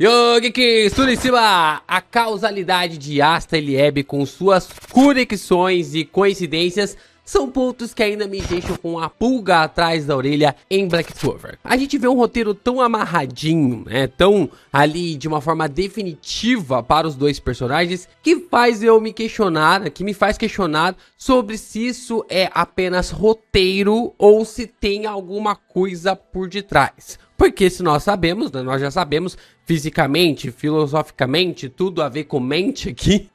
Yogi, tudo em cima! A causalidade de Asta e Lieb com suas conexões e coincidências são pontos que ainda me deixam com a pulga atrás da orelha em Black Clover. A gente vê um roteiro tão amarradinho, né, tão ali de uma forma definitiva para os dois personagens, que faz eu me questionar, que me faz questionar sobre se isso é apenas roteiro ou se tem alguma coisa por detrás. Porque se nós sabemos, né, nós já sabemos fisicamente, filosoficamente, tudo a ver com mente aqui,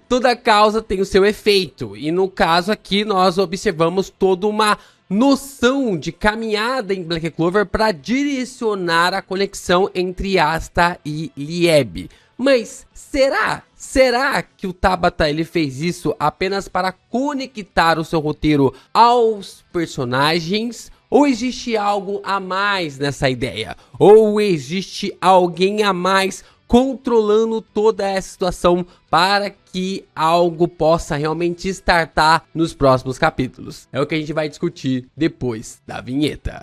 toda causa tem o seu efeito. E no caso aqui nós observamos toda uma noção de caminhada em Black Clover para direcionar a conexão entre Asta e Lieb. Mas será que o Tabata ele fez isso apenas para conectar o seu roteiro aos personagens? Ou existe algo a mais nessa ideia? Ou existe alguém a mais controlando toda essa situação para que algo possa realmente startar nos próximos capítulos? É o que a gente vai discutir depois da vinheta.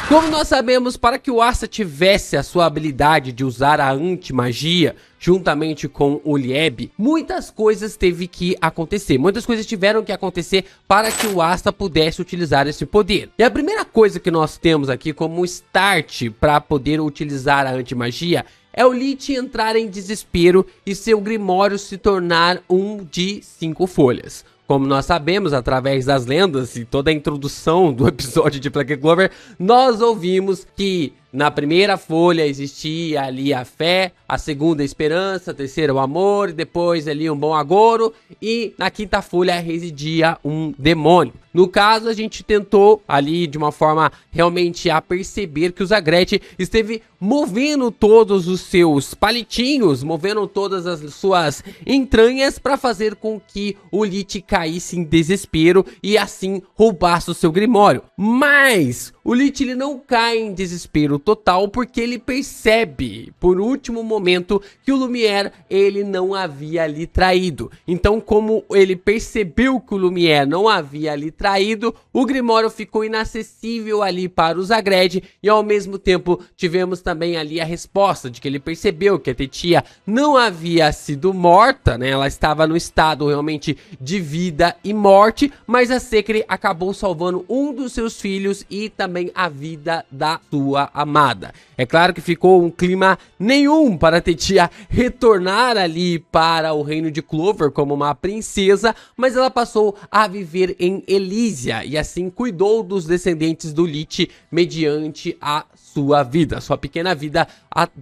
Como nós sabemos, para que o Asta tivesse a sua habilidade de usar a anti-magia juntamente com o Lieb, muitas coisas teve que acontecer. Muitas coisas tiveram que acontecer para que o Asta pudesse utilizar esse poder. E a primeira coisa que nós temos aqui como start para poder utilizar a anti-magia é o Lich entrar em desespero e seu Grimório se tornar um de 5 folhas. Como nós sabemos, através das lendas e toda a introdução do episódio de Black Clover, nós ouvimos que na primeira folha existia ali a fé, a segunda a esperança, a terceira o amor, e depois ali um bom agouro, e na quinta folha residia um demônio. No caso, a gente tentou ali de uma forma realmente a perceber que o Zagrete esteve movendo todos os seus palitinhos, movendo todas as suas entranhas para fazer com que o Lich caísse em desespero e assim roubasse o seu Grimório. Mas o Lich ele não cai em desespero total porque ele percebe por último momento que o Lumière ele não havia lhe traído. Então, como ele percebeu que o Lumière não havia lhe traído, o Grimório ficou inacessível ali para o Zagred e ao mesmo tempo tivemos também ali a resposta de que ele percebeu que a Tetia não havia sido morta, né? Ela estava no estado realmente de vida e morte, mas a Secre acabou salvando um dos seus filhos e também a vida da sua amada. É claro que ficou um clima nenhum para a Tetia retornar ali para o reino de Clover como uma princesa, mas ela passou a viver em Elysia e assim cuidou dos descendentes do Lich mediante a sua vida, sua pequena vida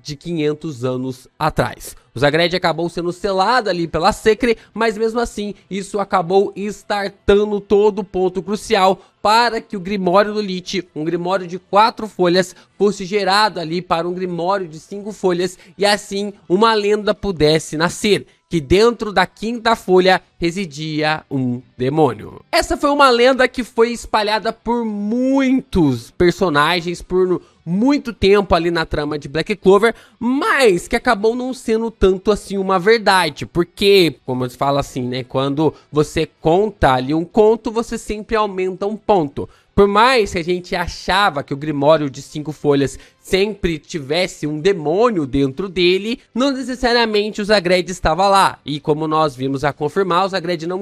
de 500 anos atrás. O Zagred acabou sendo selado ali pela Secre, mas mesmo assim isso acabou startando todo o ponto crucial para que o Grimório do Lich, um Grimório de 4 folhas, fosse gerado ali para um Grimório de 5 folhas e assim uma lenda pudesse nascer, que dentro da quinta folha residia um demônio. Essa foi uma lenda que foi espalhada por muitos personagens, por muito tempo ali na trama de Black Clover, mas que acabou não sendo tanto assim uma verdade, porque, como se fala assim, né, quando você conta ali um conto, você sempre aumenta um ponto. Por mais que a gente achava que o Grimório de 5 folhas sempre tivesse um demônio dentro dele, não necessariamente o Zagred estava lá. E como nós vimos a confirmar, o Zagred não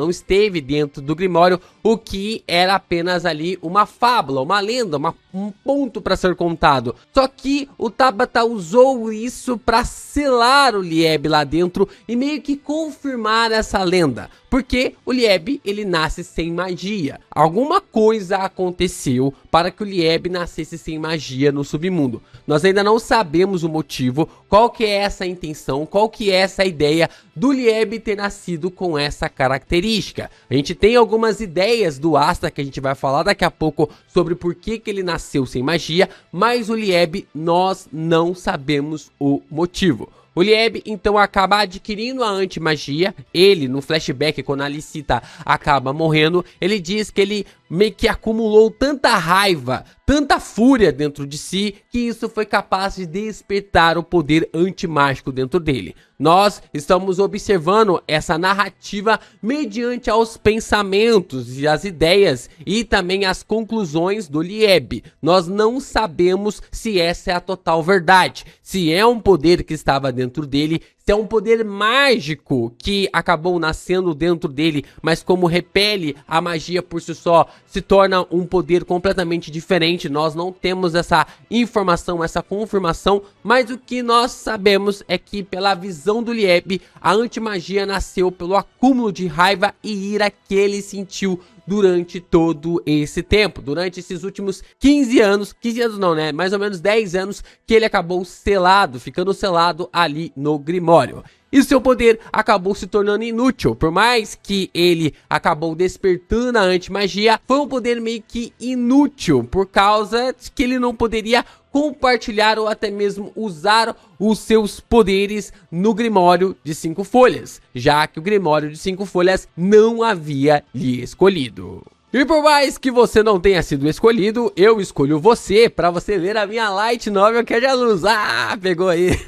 esteve dentro do Grimório, o que era apenas ali uma fábula, uma lenda, um ponto para ser contado. Só que o Tabata usou isso para selar o Lieb lá dentro e meio que confirmar essa lenda. Porque o Lieb, ele nasce sem magia. Alguma coisa aconteceu para que o Lieb nascesse sem magia no submundo. Nós ainda não sabemos o motivo, qual que é essa intenção, qual que é essa ideia do Lieb ter nascido com essa característica. A gente tem algumas ideias do Asta que a gente vai falar daqui a pouco sobre por que ele nasceu sem magia, mas o Lieb nós não sabemos o motivo. O Lieb, então, acaba adquirindo a anti-magia. Ele, no flashback, quando a Alicita acaba morrendo, ele diz que ele meio que acumulou tanta raiva, tanta fúria dentro de si, que isso foi capaz de despertar o poder antimágico dentro dele. Nós estamos observando essa narrativa mediante aos pensamentos e as ideias e também as conclusões do Lieb. Nós não sabemos se essa é a total verdade, se é um poder que estava dentro dele, se é um poder mágico que acabou nascendo dentro dele, mas como repele a magia por si só, se torna um poder completamente diferente. Nós não temos essa informação, essa confirmação, mas o que nós sabemos é que pela visão do Lieb, a antimagia nasceu pelo acúmulo de raiva e ira que ele sentiu durante todo esse tempo, durante esses últimos 15 anos não, né, mais ou menos 10 anos que ele acabou selado, ficando selado ali no Grimório. E seu poder acabou se tornando inútil, por mais que ele acabou despertando a antimagia, foi um poder meio que inútil, por causa de que ele não poderia compartilhar ou até mesmo usar os seus poderes no Grimório de 5 folhas, já que o Grimório de 5 folhas não havia lhe escolhido. E por mais que você não tenha sido escolhido, eu escolho você para você ler a minha light novel que é de luz. Ah, pegou aí.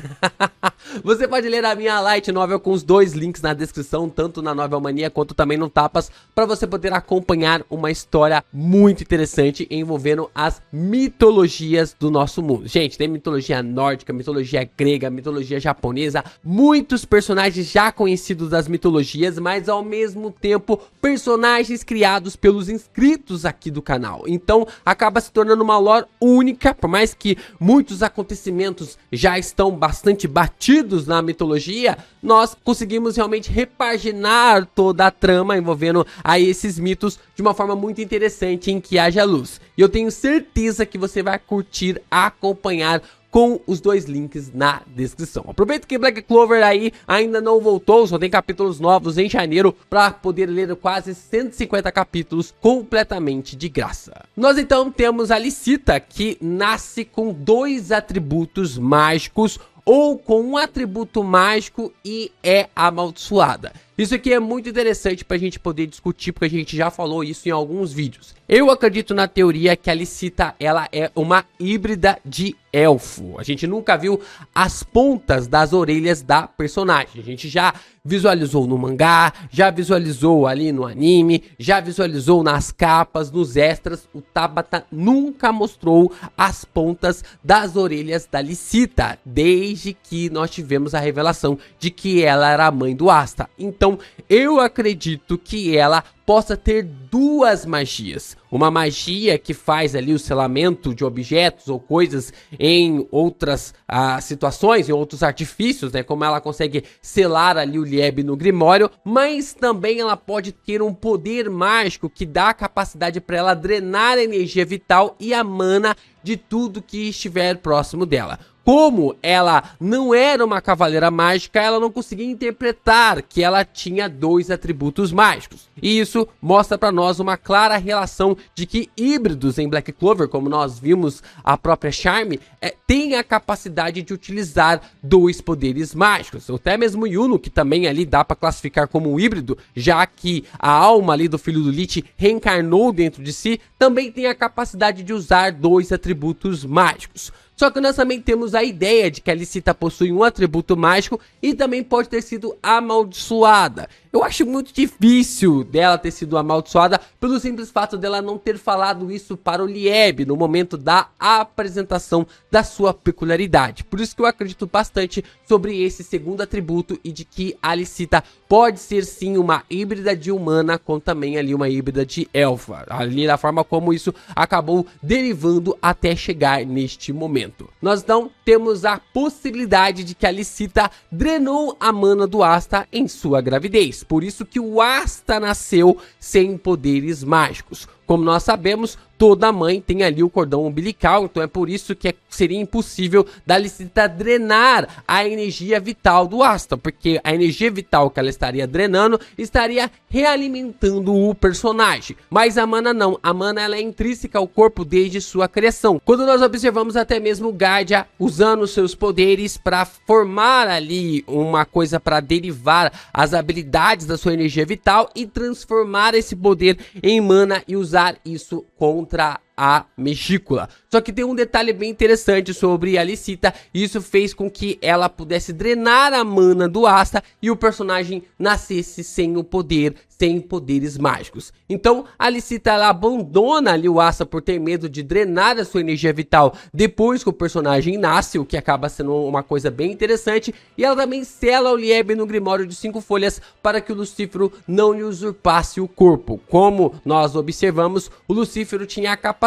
Você pode ler a minha light novel com os 2 links na descrição, tanto na Novel Mania quanto também no Tapas, para você poder acompanhar uma história muito interessante envolvendo as mitologias do nosso mundo. Gente, tem mitologia nórdica, mitologia grega, mitologia japonesa, muitos personagens já conhecidos das mitologias, mas ao mesmo tempo personagens criados pelos inscritos aqui do canal. Então acaba se tornando uma lore única, por mais que muitos acontecimentos já estão bastante batidos na mitologia, nós conseguimos realmente repaginar toda a trama envolvendo aí esses mitos de uma forma muito interessante em que haja luz. E eu tenho certeza que você vai curtir acompanhar com os 2 links na descrição. Aproveita que Black Clover aí ainda não voltou, só tem capítulos novos em janeiro para poder ler quase 150 capítulos completamente de graça. Nós então temos a Alicita, que nasce com 2 atributos mágicos ou com um atributo mágico e é amaldiçoada. Isso aqui é muito interessante para a gente poder discutir, porque a gente já falou isso em alguns vídeos. Eu acredito na teoria que a Alicita, ela é uma híbrida de elfo. A gente nunca viu as pontas das orelhas da personagem. A gente já visualizou no mangá, já visualizou ali no anime, já visualizou nas capas, nos extras. O Tabata nunca mostrou as pontas das orelhas da Alicita, desde que nós tivemos a revelação de que ela era a mãe do Asta. Então, eu acredito que ela possa ter 2 magias. Uma magia que faz ali o selamento de objetos ou coisas em outras situações, em outros artifícios, né? Como ela consegue selar ali o Lieb no Grimório, mas também ela pode ter um poder mágico que dá a capacidade para ela drenar a energia vital e a mana de tudo que estiver próximo dela. Como ela não era uma cavaleira mágica, ela não conseguia interpretar que ela tinha 2 atributos mágicos. E isso mostra para nós uma clara relação de que híbridos em Black Clover, como nós vimos a própria Charme, tem a capacidade de utilizar 2 poderes mágicos. Até mesmo Yuno, que também ali dá para classificar como um híbrido, já que a alma ali do filho do Lich reencarnou dentro de si, também tem a capacidade de usar 2 atributos mágicos. Só que nós também temos a ideia de que a Alicita possui um atributo mágico e também pode ter sido amaldiçoada. Eu acho muito difícil dela ter sido amaldiçoada pelo simples fato dela não ter falado isso para o Lieb no momento da apresentação da sua peculiaridade. Por isso que eu acredito bastante sobre esse segundo atributo e de que a Alicita pode ser sim uma híbrida de humana com também ali uma híbrida de elfa. Ali da forma como isso acabou derivando até chegar neste momento. Nós então temos a possibilidade de que a Alicita drenou a mana do Asta em sua gravidez. Por isso que o Asta nasceu sem poderes mágicos. Como nós sabemos, toda mãe tem ali o cordão umbilical, então é por isso que seria impossível da Alicita drenar a energia vital do Asta, porque a energia vital que ela estaria drenando estaria realimentando o personagem. Mas a mana não, a mana ela é intrínseca ao corpo desde sua criação. Quando nós observamos até mesmo Guardia usando seus poderes para formar ali uma coisa para derivar as habilidades da sua energia vital e transformar esse poder em mana e usar isso contra a Megícula. Só que tem um detalhe bem interessante sobre a Alicita, e isso fez com que ela pudesse drenar a mana do Asta e o personagem nascesse sem o poder, sem poderes mágicos. Então a Alicita ela abandona ali o Asta por ter medo de drenar a sua energia vital depois que o personagem nasce, o que acaba sendo uma coisa bem interessante, e ela também sela o Lieb no Grimório de 5 folhas para que o Lucífero não lhe usurpasse o corpo. Como nós observamos, o Lucífero tinha a capacidade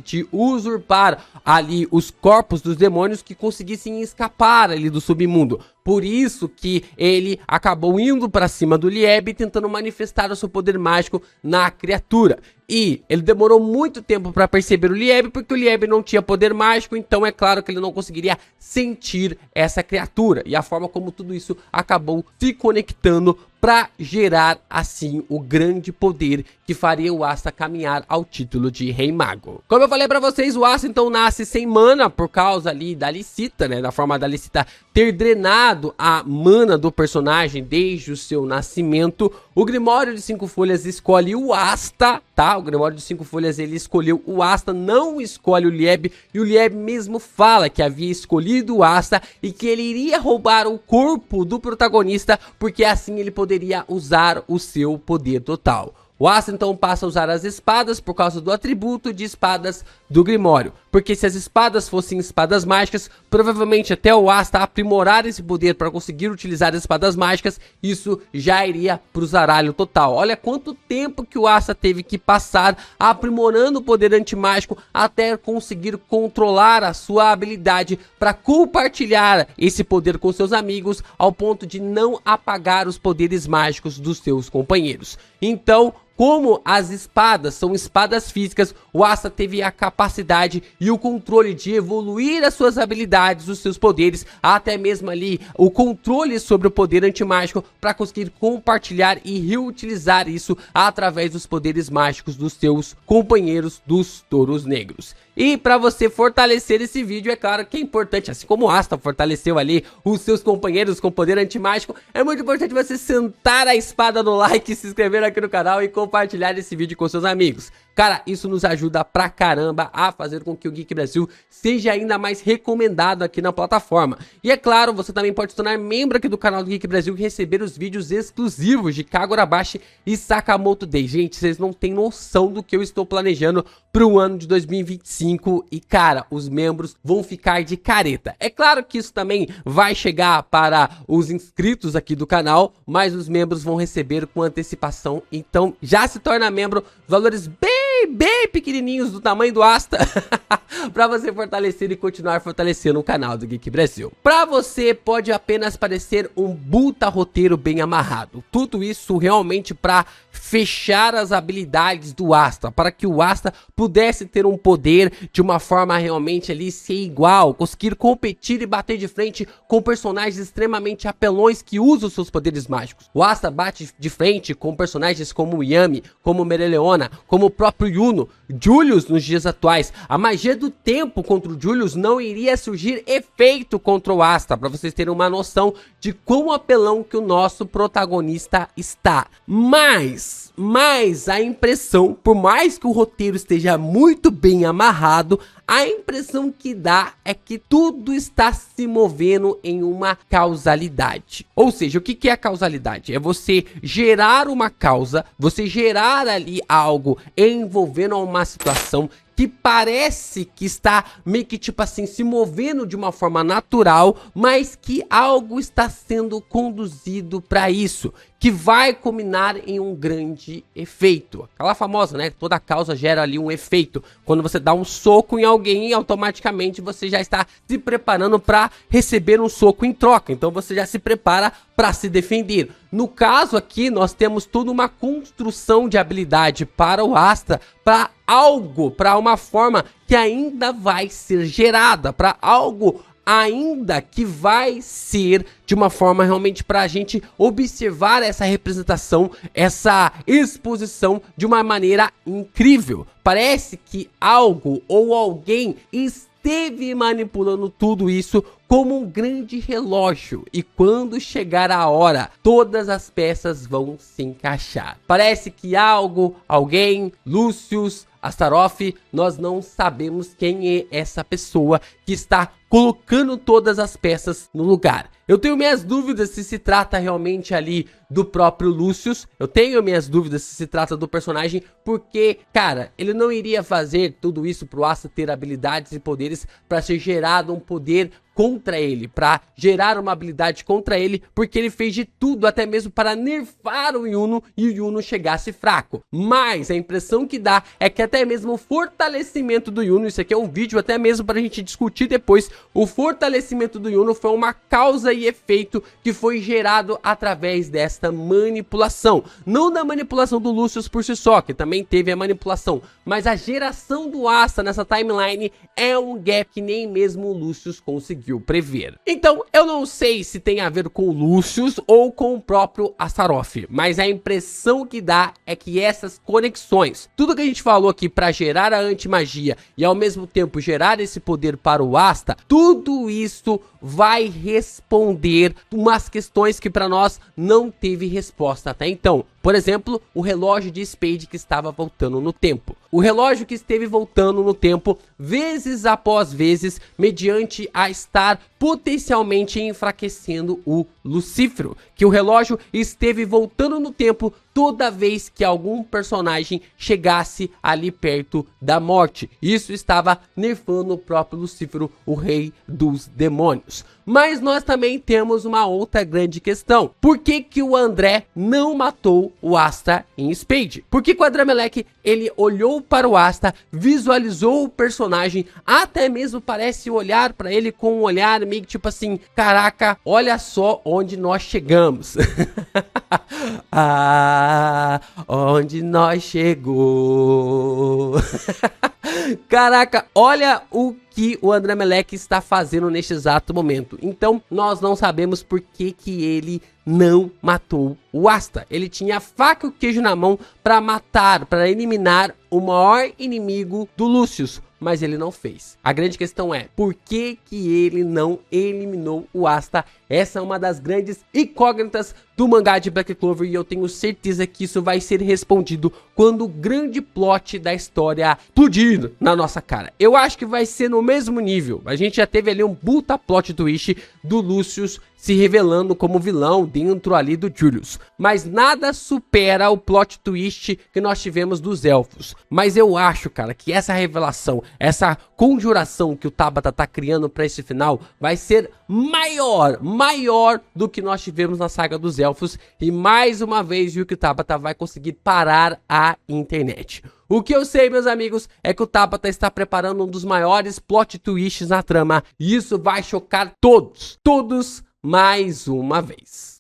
de usurpar ali os corpos dos demônios que conseguissem escapar ali do submundo. Por isso que ele acabou indo para cima do Lieb, tentando manifestar o seu poder mágico na criatura. E ele demorou muito tempo para perceber o Lieb, porque o Lieb não tinha poder mágico, então é claro que ele não conseguiria sentir essa criatura. E a forma como tudo isso acabou se conectando para gerar assim o grande poder que faria o Asta caminhar ao título de Rei Mago. Como eu falei para vocês, o Asta então nasce sem mana por causa ali da Alicita, né? Da forma da Alicita ter drenado a mana do personagem desde o seu nascimento. O Grimório de 5 folhas escolhe o Asta, tá? O Grimório de 5 folhas ele escolheu o Asta, não escolhe o Lieb, e o Lieb mesmo fala que havia escolhido o Asta e que ele iria roubar o corpo do protagonista, porque assim ele poderia usar o seu poder total. O Asta então passa a usar as espadas por causa do atributo de espadas do Grimório, porque se as espadas fossem espadas mágicas, provavelmente até o Asta aprimorar esse poder para conseguir utilizar as espadas mágicas, isso já iria pro zaralho total. Olha quanto tempo que o Asta teve que passar aprimorando o poder antimágico até conseguir controlar a sua habilidade para compartilhar esse poder com seus amigos, ao ponto de não apagar os poderes mágicos dos seus companheiros. Então, como as espadas são espadas físicas, o Asta teve a capacidade e o controle de evoluir as suas habilidades, os seus poderes, até mesmo ali o controle sobre o poder antimágico para conseguir compartilhar e reutilizar isso através dos poderes mágicos dos seus companheiros dos Touros Negros. E para você fortalecer esse vídeo, é claro que é importante, assim como o Asta fortaleceu ali os seus companheiros com poder antimágico, é muito importante você sentar a espada no like, se inscrever aqui no canal e compartilhar esse vídeo com seus amigos. Cara, isso nos ajuda pra caramba a fazer com que o Geek Brasil seja ainda mais recomendado aqui na plataforma. E é claro, você também pode se tornar membro aqui do canal do Geek Brasil e receber os vídeos exclusivos de Kagurabashi e Sakamoto Day. Gente, vocês não têm noção do que eu estou planejando pro ano de 2025 e, cara, os membros vão ficar de careta. É claro que isso também vai chegar para os inscritos aqui do canal, mas os membros vão receber com antecipação, então já se torna membro, valores bem pequenininhos do tamanho do Asta para você fortalecer e continuar fortalecendo o canal do Geek Brasil. Para você pode apenas parecer um puta roteiro bem amarrado, tudo isso realmente para fechar as habilidades do Asta, para que o Asta pudesse ter um poder de uma forma realmente ali ser igual, conseguir competir e bater de frente com personagens extremamente apelões que usam seus poderes mágicos. O Asta bate de frente com personagens como Yami, como Mereleona, como o próprio Yuno, Julius nos dias atuais. A magia do tempo contra o Julius não iria surgir efeito contra o Asta, para vocês terem uma noção de quão apelão que o nosso protagonista está. Mas a impressão, por mais que o roteiro esteja muito bem amarrado, a impressão que dá é que tudo está se movendo em uma causalidade. Ou seja, o que é a causalidade? É você gerar uma causa, você gerar ali algo envolvendo uma situação que parece que está meio que tipo assim se movendo de uma forma natural, mas que algo está sendo conduzido para isso, que vai culminar em um grande efeito. Aquela famosa, né? Toda causa gera ali um efeito. Quando você dá um soco em alguém, automaticamente você já está se preparando para receber um soco em troca. Então você já se prepara para se defender. No caso aqui, nós temos toda uma construção de habilidade para o Asta, para algo, para uma forma que ainda vai ser gerada, para algo ainda que vai ser de uma forma realmente para a gente observar essa representação, essa exposição de uma maneira incrível. Parece que algo ou alguém esteve manipulando tudo isso como um grande relógio, e quando chegar a hora, todas as peças vão se encaixar. Parece que algo, alguém, Lucius, Astaroth, nós não sabemos quem é essa pessoa que está colocando todas as peças no lugar. Eu tenho minhas dúvidas se trata realmente ali do próprio Lucius. Eu tenho minhas dúvidas se trata do personagem, porque, cara, ele não iria fazer tudo isso pro Asta ter habilidades e poderes para ser gerado um poder contra ele, para gerar uma habilidade contra ele, porque ele fez de tudo, até mesmo para nerfar o Yuno e o Yuno chegasse fraco. Mas a impressão que dá é que até mesmo o fortalecimento do Yuno, isso aqui é um vídeo até mesmo para a gente discutir depois, o fortalecimento do Yuno foi uma causa e efeito que foi gerado através desta manipulação. Não da manipulação do Lucius por si só, que também teve a manipulação, mas a geração do Asta nessa timeline é um gap que nem mesmo o Lucius conseguiu prever. Então, eu não sei se tem a ver com o Lucius ou com o próprio Astaroth, mas a impressão que dá é que essas conexões, tudo que a gente falou aqui para gerar a antimagia e ao mesmo tempo gerar esse poder para o Asta, tudo isso vai responder umas questões que para nós não teve resposta até então. Por exemplo, o relógio de Spade que estava voltando no tempo. O relógio que esteve voltando no tempo, vezes após vezes, mediante a estar potencialmente enfraquecendo o Lucífero. Que o relógio esteve voltando no tempo toda vez que algum personagem chegasse ali perto da morte. Isso estava nerfando o próprio Lucífero, o rei dos demônios. Mas nós também temos uma outra grande questão. Por que que o André não matou o Asta em Spade? Por que que o Adramelech, ele olhou para o Asta, visualizou o personagem, até mesmo parece olhar para ele com um olhar meio tipo assim, caraca, olha só onde nós chegamos. Ah, onde nós chegou. Caraca, olha o que o Adramelech está fazendo neste exato momento. Então, nós não sabemos por que que ele não matou o Asta. Ele tinha a faca e o queijo na mão para matar, para eliminar o maior inimigo do Lucius, mas ele não fez. A grande questão é, por que que ele não eliminou o Asta? Essa é uma das grandes incógnitas do mangá de Black Clover, e eu tenho certeza que isso vai ser respondido quando o grande plot da história explodir na nossa cara. Eu acho que vai ser no mesmo nível. A gente já teve ali um puta plot twist do Lucius se revelando como vilão dentro ali do Julius. Mas nada supera o plot twist que nós tivemos dos elfos. Mas eu acho, cara, que essa revelação, essa conjuração que o Tabata tá criando pra esse final vai ser maior do que nós tivemos na saga dos elfos. E mais uma vez o Tabata vai conseguir parar a internet. O que eu sei, meus amigos, é que o Tabata está preparando um dos maiores plot twists na trama. E isso vai chocar todos mais uma vez.